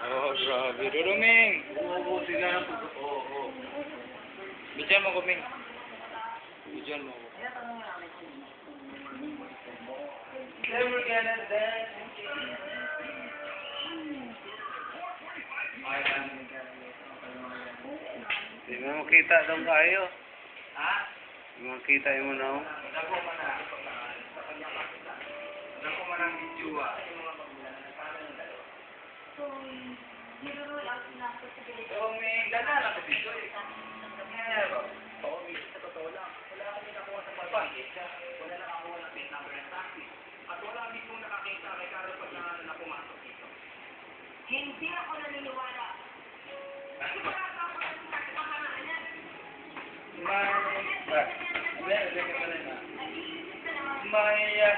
Oh, grabe. Duruming! Umuubuti nga ng puso. Oo. Bidyan mo ko, Ming. Bidyan mo ko. Never gonna dance. Hindi mo makita daw kayo. Ha? Hindi mo makita mo na ako. Dako man na. Dako man ang video ah. So, may gana lang sa video eh. Oo, sa totoo lang. Wala kami nakuha sa pag-budget. Wala lang ako ng pin number ng taxi. At wala mismo nakakita kay Carol pag na pumasok dito. Hindi ako naniniwala. Maya,